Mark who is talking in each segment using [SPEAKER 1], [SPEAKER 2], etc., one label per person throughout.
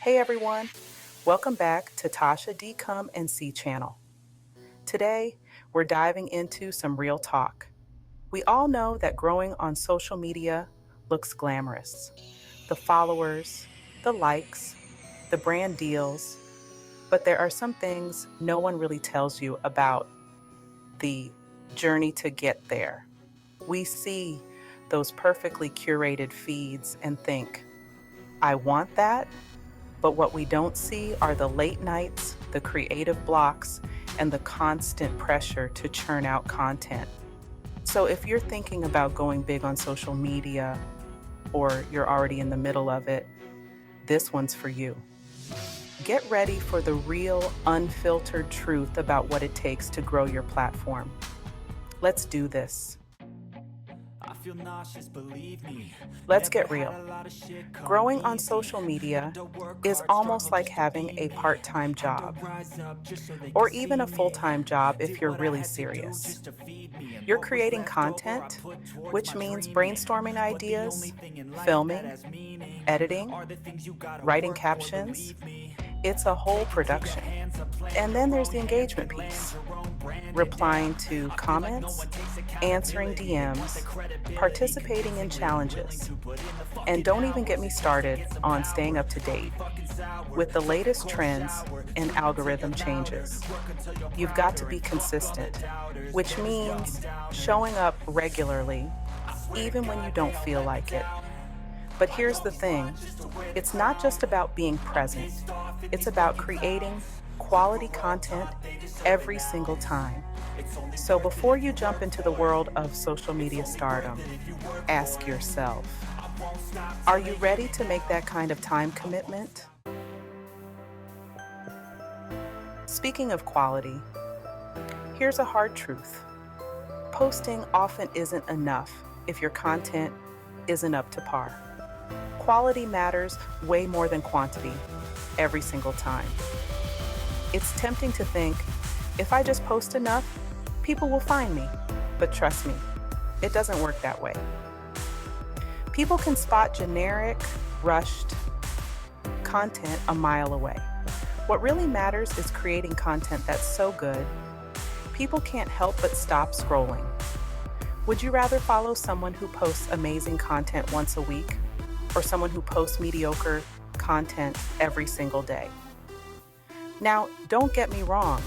[SPEAKER 1] Hey everyone, welcome back to Tasha D Come and See channel. Today, we're diving into some real talk. We all know that growing on social media looks glamorous. The followers, the likes, the brand deals, but there are some things no one really tells you about the journey to get there. We see those perfectly curated feeds and think, I want that. But what we don't see are the late nights, the creative blocks, and the constant pressure to churn out content. So if you're thinking about going big on social media or you're already in the middle of it, this one's for you. Get ready for the real, unfiltered truth about what it takes to grow your platform. Let's do this. Let's get real. Growing on social media is almost like having a part-time job, or even a full-time job if you're really serious. You're creating content, which means brainstorming ideas, filming, editing, writing captions. It's a whole production. And then there's the engagement piece. Replying to comments, answering DMs, participating in challenges. And don't even get me started on staying up to date with the latest trends and algorithm changes. You've got to be consistent, which means showing up regularly, even when you don't feel like it. But here's the thing, it's not just about being present, it's about creating quality content every single time. So before you jump into the world of social media stardom, ask yourself, are you ready to make that kind of time commitment? Speaking of quality, here's a hard truth. Posting often isn't enough if your content isn't up to par. Quality matters way more than quantity every single time. It's tempting to think, if I just post enough, people will find me. But trust me, it doesn't work that way. People can spot generic, rushed content a mile away. What really matters is creating content that's so good, people can't help but stop scrolling. Would you rather follow someone who posts amazing content once a week, or someone who posts mediocre content every single day? Now, don't get me wrong,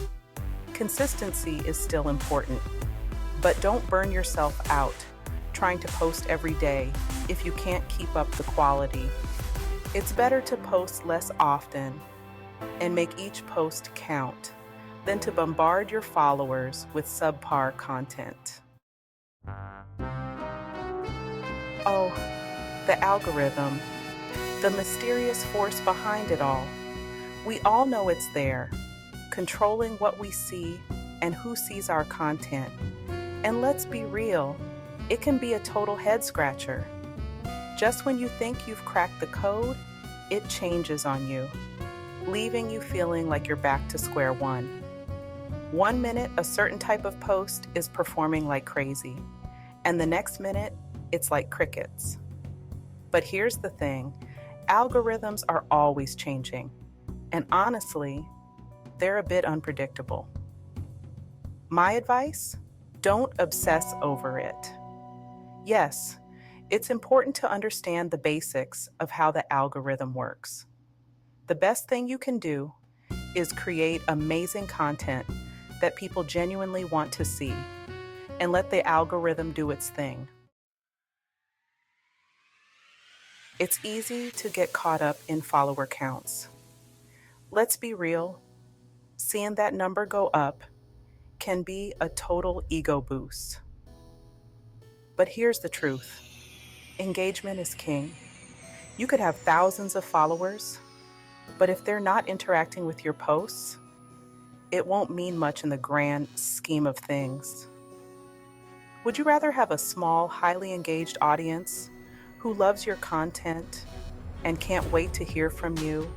[SPEAKER 1] consistency is still important, but don't burn yourself out trying to post every day if you can't keep up the quality. It's better to post less often and make each post count than to bombard your followers with subpar content. Oh, the algorithm, the mysterious force behind it all. We all know it's there, controlling what we see and who sees our content. And let's be real, it can be a total head scratcher. Just when you think you've cracked the code, it changes on you, leaving you feeling like you're back to square one. 1 minute, a certain type of post is performing like crazy, and the next minute, it's like crickets. But here's the thing, algorithms are always changing, and honestly, they're a bit unpredictable. My advice? Don't obsess over it. Yes, it's important to understand the basics of how the algorithm works. The best thing you can do is create amazing content that people genuinely want to see, and let the algorithm do its thing. It's easy to get caught up in follower counts. Let's be real, seeing that number go up can be a total ego boost. But here's the truth, engagement is king. You could have thousands of followers, but if they're not interacting with your posts, it won't mean much in the grand scheme of things. Would you rather have a small, highly engaged audience who loves your content and can't wait to hear from you,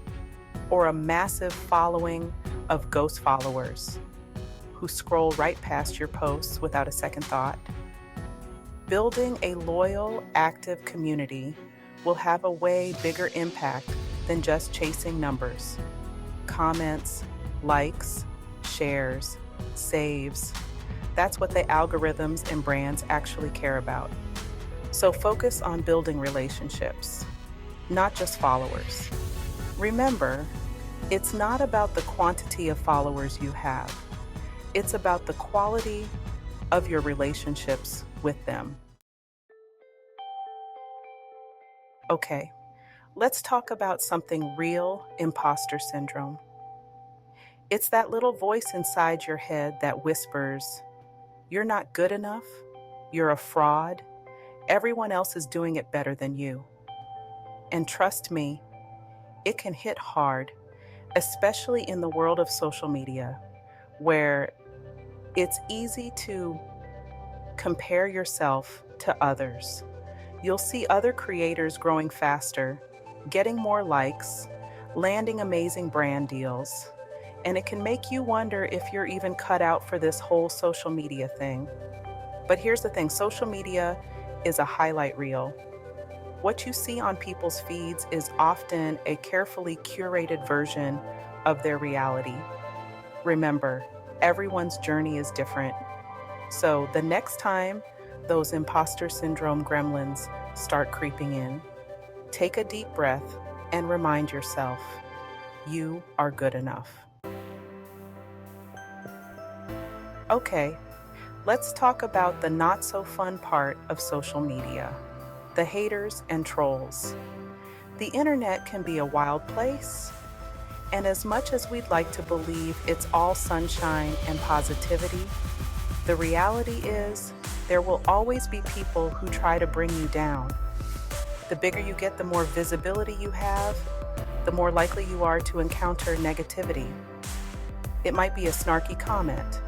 [SPEAKER 1] or a massive following of ghost followers who scroll right past your posts without a second thought? Building a loyal, active community will have a way bigger impact than just chasing numbers, comments, likes, shares, saves. That's what the algorithms and brands actually care about. So focus on building relationships, not just followers. Remember, it's not about the quantity of followers you have. It's about the quality of your relationships with them. Okay, let's talk about something real: imposter syndrome. It's that little voice inside your head that whispers, "You're not good enough, you're a fraud, everyone else is doing it better than you." And trust me, it can hit hard, especially in the world of social media, where it's easy to compare yourself to others. You'll see other creators growing faster, getting more likes, landing amazing brand deals, and it can make you wonder if you're even cut out for this whole social media thing. But here's the thing: social media is a highlight reel. What you see on people's feeds is often a carefully curated version of their reality. Remember, everyone's journey is different. So the next time those imposter syndrome gremlins start creeping in, take a deep breath and remind yourself, you are good enough. Okay, let's talk about the not so fun part of social media: the haters and trolls. The internet can be a wild place, and as much as we'd like to believe it's all sunshine and positivity, the reality is there will always be people who try to bring you down. The bigger you get, the more visibility you have, the more likely you are to encounter negativity. It might be a snarky comment,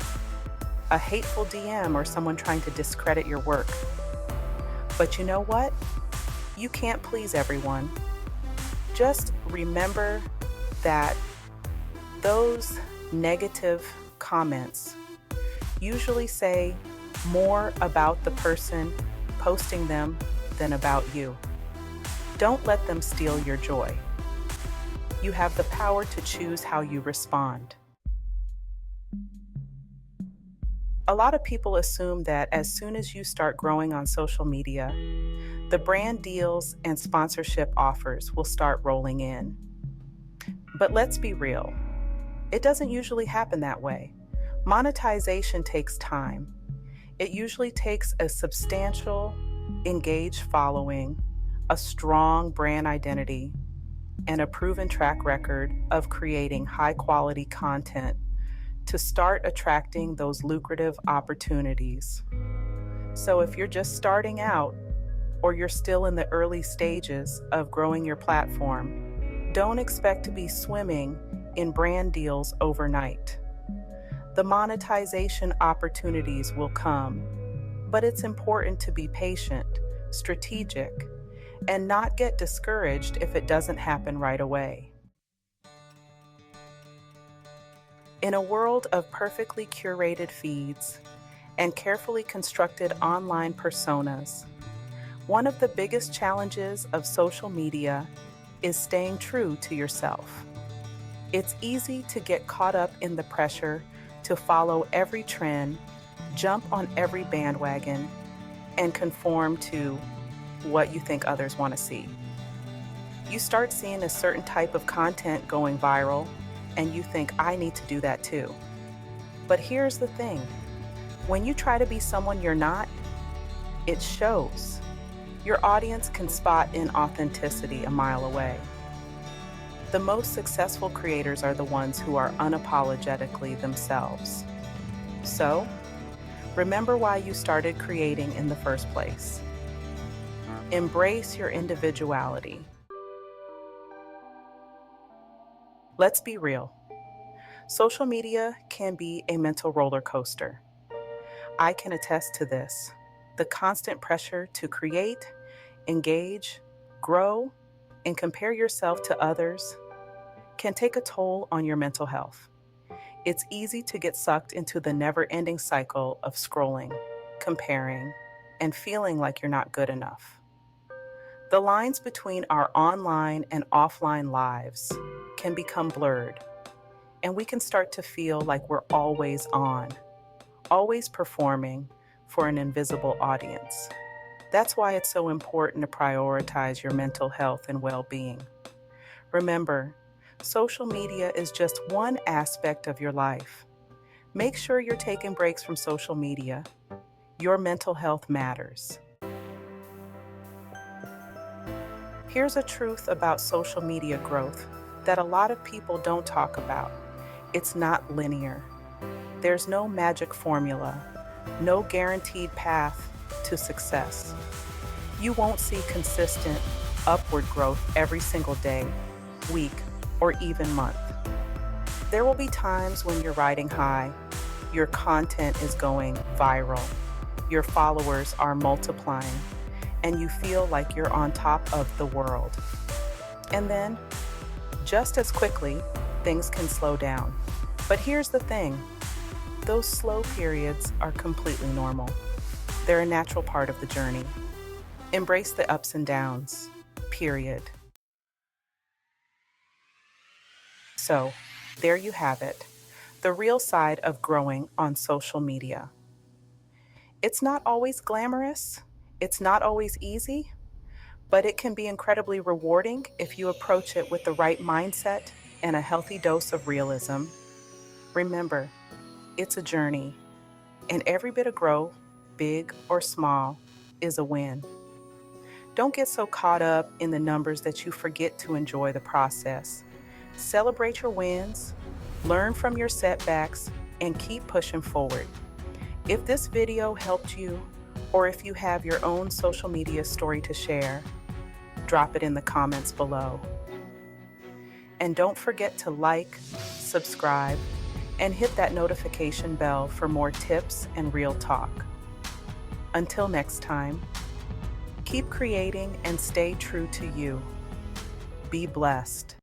[SPEAKER 1] a hateful DM, or someone trying to discredit your work. But you know what? You can't please everyone. Just remember that those negative comments usually say more about the person posting them than about you. Don't let them steal your joy. You have the power to choose how you respond. A lot of people assume that as soon as you start growing on social media, the brand deals and sponsorship offers will start rolling in. But let's be real, it doesn't usually happen that way. Monetization takes time. It usually takes a substantial, engaged following, a strong brand identity, and a proven track record of creating high-quality content to start attracting those lucrative opportunities. So if you're just starting out, or you're still in the early stages of growing your platform, don't expect to be swimming in brand deals overnight. The monetization opportunities will come, but it's important to be patient, strategic, and not get discouraged if it doesn't happen right away. In a world of perfectly curated feeds and carefully constructed online personas, one of the biggest challenges of social media is staying true to yourself. It's easy to get caught up in the pressure to follow every trend, jump on every bandwagon, and conform to what you think others want to see. You start seeing a certain type of content going viral, and you think, I need to do that too. But here's the thing: when you try to be someone you're not, it shows. Your audience can spot inauthenticity a mile away. The most successful creators are the ones who are unapologetically themselves. So, remember why you started creating in the first place. Embrace your individuality. Let's be real. Social media can be a mental roller coaster. I can attest to this. The constant pressure to create, engage, grow, and compare yourself to others can take a toll on your mental health. It's easy to get sucked into the never-ending cycle of scrolling, comparing, and feeling like you're not good enough. The lines between our online and offline lives can become blurred, and we can start to feel like we're always on, always performing for an invisible audience. That's why it's so important to prioritize your mental health and well-being. Remember, social media is just one aspect of your life. Make sure you're taking breaks from social media. Your mental health matters. Here's a truth about social media growth that a lot of people don't talk about. It's not linear. There's no magic formula, no guaranteed path to success. You won't see consistent, upward growth every single day, week, or even month. There will be times when you're riding high, your content is going viral, your followers are multiplying, and you feel like you're on top of the world. And then, just as quickly, things can slow down. But here's the thing, those slow periods are completely normal. They're a natural part of the journey. Embrace the ups and downs, period. So, there you have it, the real side of growing on social media. It's not always glamorous, it's not always easy, but it can be incredibly rewarding if you approach it with the right mindset and a healthy dose of realism. Remember, it's a journey, and every bit of growth, big or small, is a win. Don't get so caught up in the numbers that you forget to enjoy the process. Celebrate your wins, learn from your setbacks, and keep pushing forward. If this video helped you, or if you have your own social media story to share, drop it in the comments below. And don't forget to like, subscribe, and hit that notification bell for more tips and real talk. Until next time, keep creating and stay true to you. Be blessed.